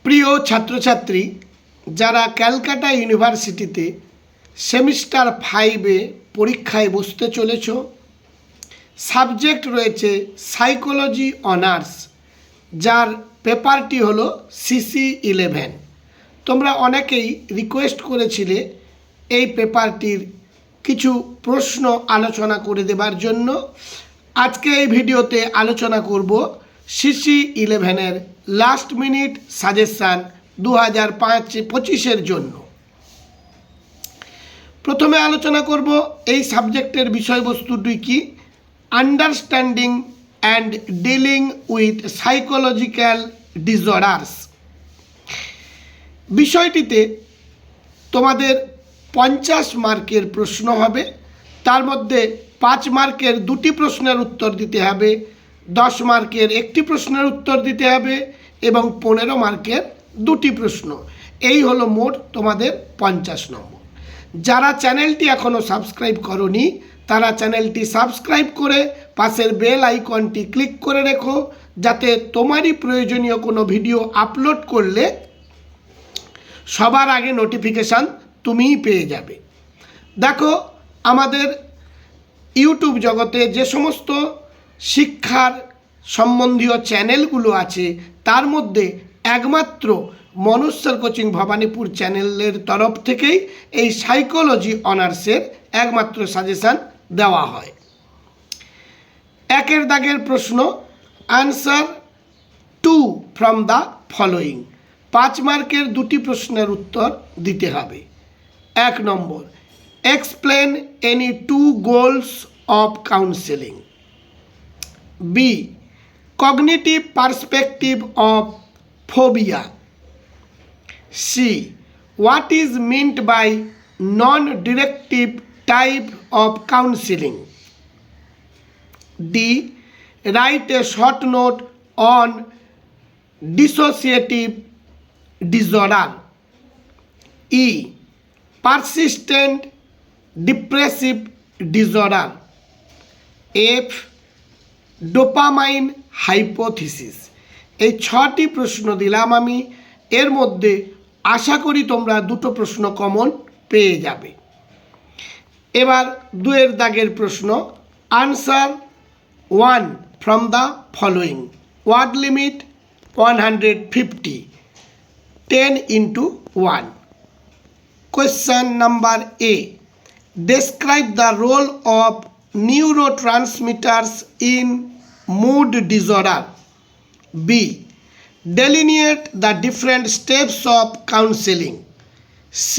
প্রিয় ছাত্রছাত্রী, যারা ক্যালকাটা ইউনিভার্সিটিতে সেমিস্টার 5-এ পরীক্ষায় বসতে চলেছ, সাবজেক্ট রয়েছে সাইকোলজি অনার্স, যার পেপারটি হলো CC11। তোমরা অনেকেই রিকোয়েস্ট করেছিলে এই পেপারটির কিছু প্রশ্ন আলোচনা করে দেবার জন্য। আজকে এই ভিডিওতে আলোচনা করব CC11-এর লাস্ট মিনিট সাজেশান 2025-এর জন্য। প্রথমে আলোচনা করব এই সাবজেক্টের বিষয়বস্তুটি কি, understanding and dealing with psychological disorders. বিষয়টিতে তোমাদের 50 মার্কের প্রশ্ন হবে, তার মধ্যে 5 মার্কের 2টি প্রশ্নের উত্তর দিতে হবে, 10 মার্কের 1টি প্রশ্নের উত্তর দিতে হবে এবং 15 মার্কের 2টি প্রশ্ন। এই হলো মোট তোমাদের 50 নম্বর। যারা চ্যানেলটি এখনও সাবস্ক্রাইব করনি তারা চ্যানেলটি সাবস্ক্রাইব করে পাশের বেল আইকনটি ক্লিক করে রেখো, যাতে তোমারই প্রয়োজনীয় কোনো ভিডিও আপলোড করলে সবার আগে নোটিফিকেশান তুমিই পেয়ে যাবে। দেখো, আমাদের ইউটিউব জগতে যে সমস্ত শিক্ষার সম্বন্ধীয় চ্যানেলগুলো আছে তার মধ্যে একমাত্র মনুষ্যর কোচিং ভবানীপুর চ্যানেলের তরফ থেকেই এই সাইকোলজি অনার্সের একমাত্র সাজেশান দেওয়া হয়। 1 দাগের প্রশ্ন, আনসার 2 ফ্রম দ্য ফলোয়িং। 5 মার্কের 2টি প্রশ্নের উত্তর দিতে হবে। 1 number, explain any 2 goals of counselling. B, cognitive perspective of phobia. C, what is meant by non directive type of counselling. D, write a short note on dissociative disorder. E, persistent depressive disorder. F, dopamine hypothesis. এই 6টি প্রশ্ন দিলাম আমি, এর মধ্যে আশা করি তোমরা 2টো প্রশ্ন কমন পেয়ে যাবে। এবার 2 দাগের প্রশ্ন, answer 1 from the following. Word limit 150, 10 into 1. Question number A, describe the role of neurotransmitters in mood disorder. B, delineate the different steps of counseling. C,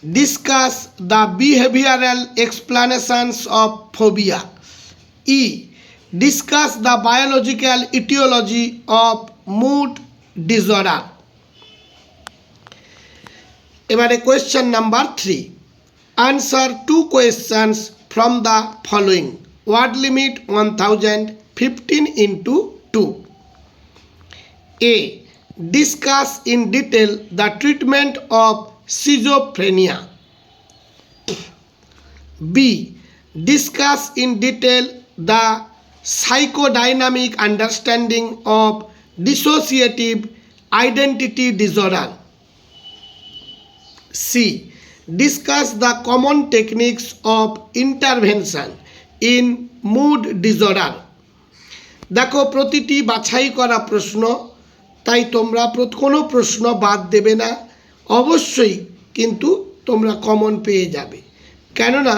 discuss the behavioral explanations of phobia. E, discuss the biological etiology of mood disorder. এবারে question number 3, answer 2 questions from the following. Word limit 1000, 15 into 2. A, discuss in detail the treatment of schizophrenia. B, discuss in detail the psychodynamic understanding of dissociative identity disorder. C, discuss the common techniques of intervention in mood disorder. দেখো, প্রতিটি বাছাই করা প্রশ্ন, তাই তোমরা কোনো প্রশ্ন বাদ দেবে না, অবশ্যই কিন্তু তোমরা কমন পেয়ে যাবে। কেননা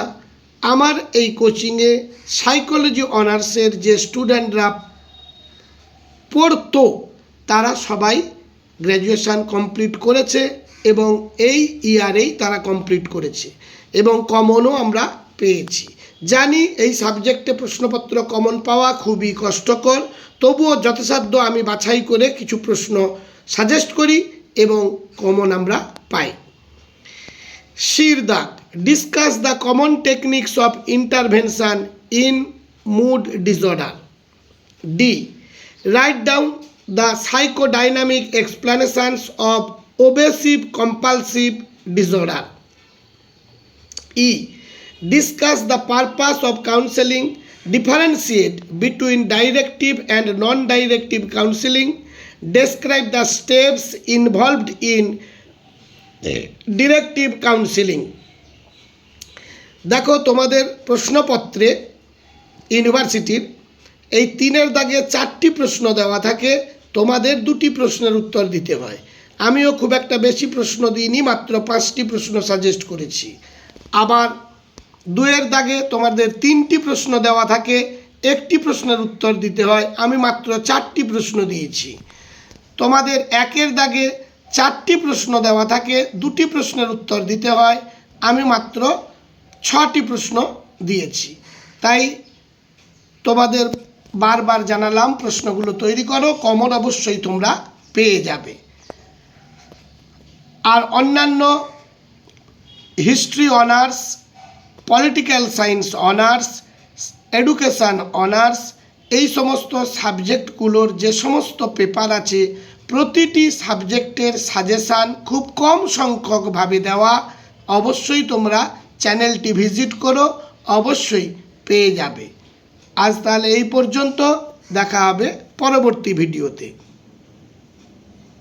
আমার এই কোচিংয়ে সাইকোলজি অনার্সের যে স্টুডেন্টরা পড়তো তারা সবাই গ্র্যাজুয়েশান কমপ্লিট করেছে এবং এই ইয়ারেই তারা কমপ্লিট করেছে এবং কমনও আমরা পেয়েছি। জানি এই সাবজেক্টে প্রশ্নপত্র কমন পাওয়া খুবই কষ্টকর, তবুও যথাসাধ্য আমি বাছাই করে কিছু প্রশ্ন সাজেস্ট করি এবং কমন আমরা পাই। সির দাগ, discuss the common techniques of intervention in mood disorder. D, write down the psychodynamic explanations of obsessive compulsive disorder. E, discuss the purpose of counseling, differentiate between directive and non-directive counseling, describe the steps involved in directive counselling. দেখো তোমাদের প্রশ্নপত্রে ইউনিভার্সিটির এই 3-এর দাগে 4টি প্রশ্ন দেওয়া থাকে, তোমাদের 2টি প্রশ্নের উত্তর দিতে হয়। আমিও খুব একটা বেশি প্রশ্ন দিইনি, মাত্র 5টি প্রশ্ন সাজেস্ট করেছি। আবার 2-এর দাগে তোমাদের 3টি প্রশ্ন দেওয়া থাকে, 1টি প্রশ্নের উত্তর দিতে হয়, আমি মাত্র 4টি প্রশ্ন দিয়েছি। তোমাদের 1-এর দাগে 4টি প্রশ্ন দেওয়া থাকে, 2টি প্রশ্নের উত্তর দিতে হয়, আমি মাত্র 6টি প্রশ্ন দিয়েছি। তাই তোমাদের বারবার জানালাম প্রশ্নগুলো তৈরি করো, কমন অবশ্যই তোমরা পেয়ে যাবে। আর অন্যান্য history honours, political science honours, education honours, এই সমস্ত সাবজেক্টগুলোর যে সমস্ত পেপার আছে প্রতিটি সাবজেক্টের সাজেশান খুব কম সংখ্যকভাবে দেওয়া, অবশ্যই তোমরা চ্যানেলটি ভিজিট করো, অবশ্যই পেয়ে যাবে। আজ তাহলে এই পর্যন্ত, দেখা হবে পরবর্তী ভিডিওতে।